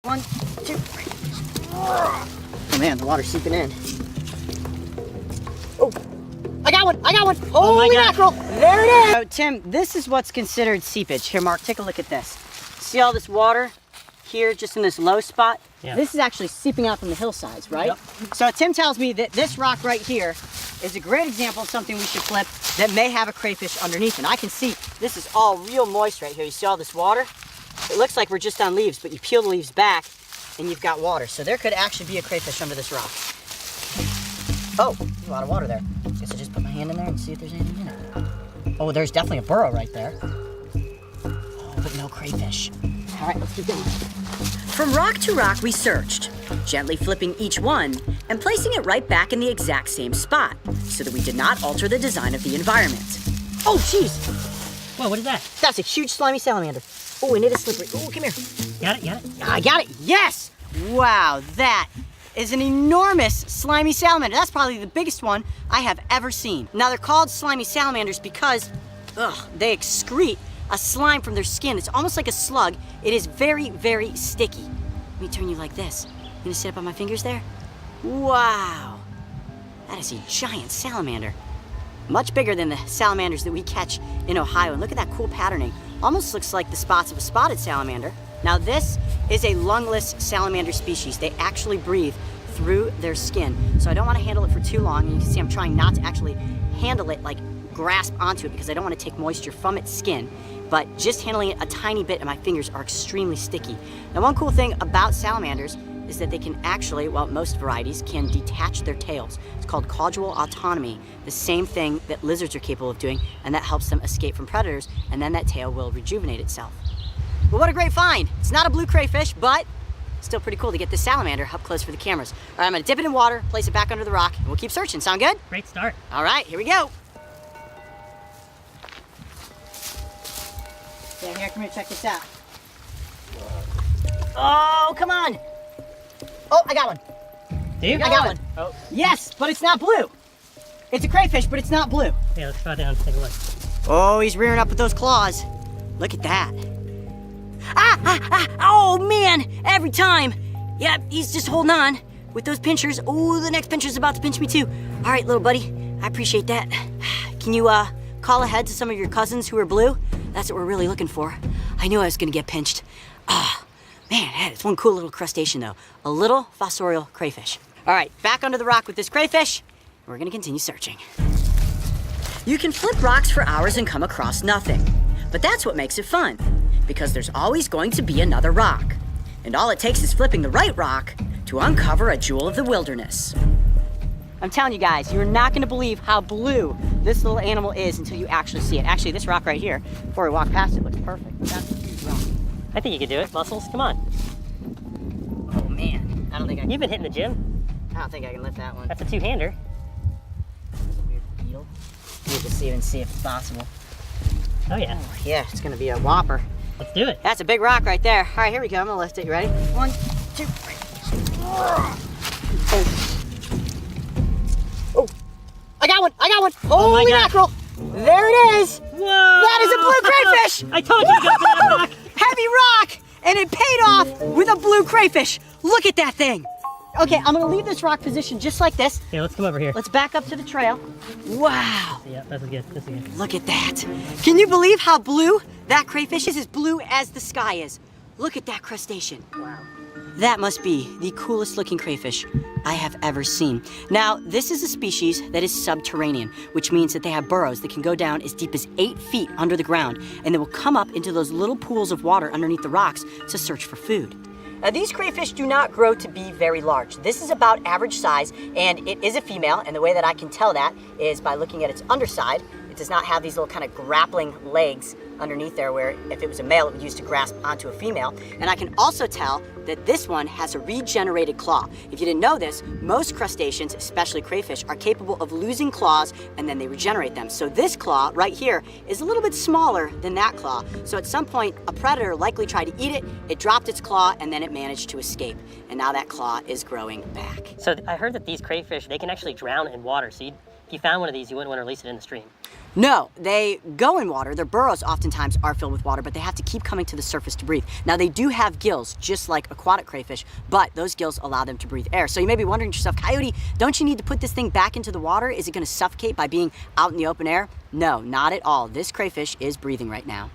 1, 2, 3. Oh man, the water's seeping in. Oh, I got one! Holy mackerel! There it is! So, Tim, this is what's considered seepage. Here, Mark, take a look at this. See all this water here, just in this low spot? Yeah. This is actually seeping out from the hillsides, right? Yep. So Tim tells me that this rock right here is a great example of something we should flip that may have a crayfish underneath. And I can see this is all real moist right here. You see all this water? It looks like we're just on leaves, but you peel the leaves back and you've got water. So there could actually be a crayfish under this rock. Oh, there's a lot of water there. Guess I'll just put my hand in there and see if there's anything in it. Oh, there's definitely a burrow right there. Oh, but no crayfish. All right, let's keep going. From rock to rock we searched, gently flipping each one and placing it right back in the exact same spot so that we did not alter the design of the environment. Oh, jeez. Whoa, what is that? That's a huge slimy salamander. Oh, and it is slippery. Oh, come here. Got it? I got it. Yes! Wow, that is an enormous slimy salamander. That's probably the biggest one I have ever seen. Now, they're called slimy salamanders because they excrete a slime from their skin. It's almost like a slug. It is very, very sticky. Let me turn you like this. You gonna sit up on my fingers there? Wow. That is a giant salamander. Much bigger than the salamanders that we catch in Ohio. And look at that cool patterning. Almost looks like the spots of a spotted salamander. Now this is a lungless salamander species. They actually breathe through their skin. So I don't want to handle it for too long. And you can see I'm trying not to actually handle it, like grasp onto it, because I don't want to take moisture from its skin. But just handling it a tiny bit and my fingers are extremely sticky. Now one cool thing about salamanders is that they can actually, well, most varieties can detach their tails. It's called caudal autonomy, the same thing that lizards are capable of doing, and that helps them escape from predators, and then that tail will rejuvenate itself. Well, what a great find. It's not a blue crayfish, but still pretty cool to get this salamander up close for the cameras. All right, I'm gonna dip it in water, place it back under the rock, and we'll keep searching. Sound good? Great start. All right, here we go. Yeah, here, come here, check this out. Oh, come on. Oh, I got one. Do you? I got one. Oh. Yes, but it's not blue. It's a crayfish, but it's not blue. Yeah, let's go down and take a look. Oh, he's rearing up with those claws. Look at that. Oh man, every time. Yep, he's just holding on with those pinchers. Oh, the next pincher's about to pinch me too. All right, little buddy, I appreciate that. Can you call ahead to some of your cousins who are blue? That's what we're really looking for. I knew I was gonna get pinched. Man, it's one cool little crustacean though. A little fossorial crayfish. All right, back under the rock with this crayfish. We're gonna continue searching. You can flip rocks for hours and come across nothing. But that's what makes it fun, because there's always going to be another rock. And all it takes is flipping the right rock to uncover a jewel of the wilderness. I'm telling you guys, you're not gonna believe how blue this little animal is until you actually see it. Actually, this rock right here, before we walk past it, looks perfect. That's a huge rock. I think you can do it. Muscles, come on. Oh man, I don't think I can. You've been hitting the gym. I don't think I can lift that one. That's a two-hander. That's a weird beetle. Need to see if it's possible. Oh yeah. Oh, yeah, it's gonna be a whopper. Let's do it. That's a big rock right there. All right, here we go. I'm gonna lift it. You ready? 1, 2, 3. Oh, I got one. Holy mackerel! There it is. Whoa! That is a blue crayfish. I told you to go for that rock. Heavy rock, and it paid off with a blue crayfish. Look at that thing. Okay, I'm gonna leave this rock position just like this. Okay, let's come over here. Let's back up to the trail. Wow. Yeah, that's good. That's good. Look at that. Can you believe how blue that crayfish is? As blue as the sky is. Look at that crustacean. Wow. That must be the coolest looking crayfish I have ever seen. Now, this is a species that is subterranean, which means that they have burrows that can go down as deep as 8 feet under the ground, and they will come up into those little pools of water underneath the rocks to search for food. Now, these crayfish do not grow to be very large. This is about average size, and it is a female, and the way that I can tell that is by looking at its underside. It does not have these little kind of grappling legs underneath there where if it was a male, it would use to grasp onto a female. And I can also tell that this one has a regenerated claw. If you didn't know this, most crustaceans, especially crayfish, are capable of losing claws and then they regenerate them. So this claw right here is a little bit smaller than that claw. So at some point, a predator likely tried to eat it, it dropped its claw, and then it managed to escape. And now that claw is growing back. So I heard that these crayfish, they can actually drown in water. So you you found one of these, you wouldn't want to release it in the stream. No, they go in water. Their burrows oftentimes are filled with water, but they have to keep coming to the surface to breathe. Now, they do have gills, just like aquatic crayfish, but those gills allow them to breathe air. So you may be wondering to yourself, Coyote, don't you need to put this thing back into the water? Is it going to suffocate by being out in the open air? No, not at all. This crayfish is breathing right now.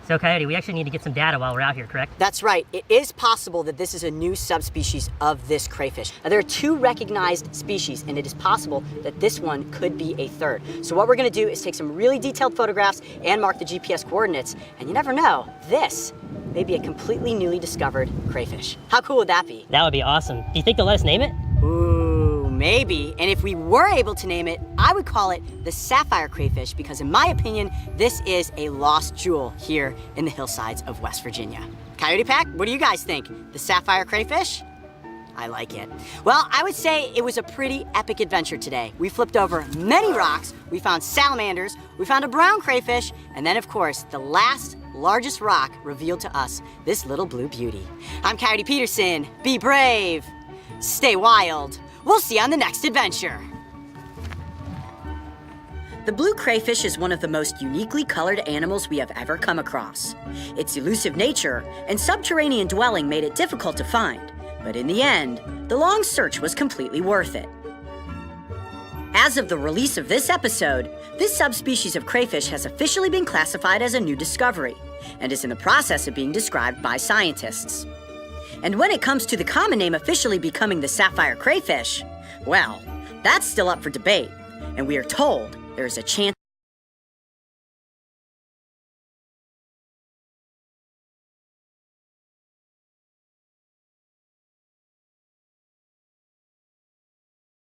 So Coyote, we actually need to get some data while we're out here, correct? That's right. It is possible that this is a new subspecies of this crayfish. Now, there are 2 recognized species, and it is possible that this one could be a third. So what we're going to do is take some really detailed photographs and mark the GPS coordinates, and you never know, this may be a completely newly discovered crayfish. How cool would that be? That would be awesome. Do you think they'll let us name it? Ooh, maybe. And if we were able to name it, I would call it the sapphire crayfish because in my opinion, this is a lost jewel here in the hillsides of West Virginia. Coyote Pack, what do you guys think? The sapphire crayfish? I like it. Well, I would say it was a pretty epic adventure today. We flipped over many rocks, we found salamanders, we found a brown crayfish, and then of course, the last largest rock revealed to us this little blue beauty. I'm Coyote Peterson. Be brave. Stay wild. We'll see you on the next adventure. The blue crayfish is one of the most uniquely colored animals we have ever come across. Its elusive nature and subterranean dwelling made it difficult to find, but in the end, the long search was completely worth it. As of the release of this episode, this subspecies of crayfish has officially been classified as a new discovery and is in the process of being described by scientists. And when it comes to the common name officially becoming the sapphire crayfish, well, that's still up for debate, and we are told there is a chance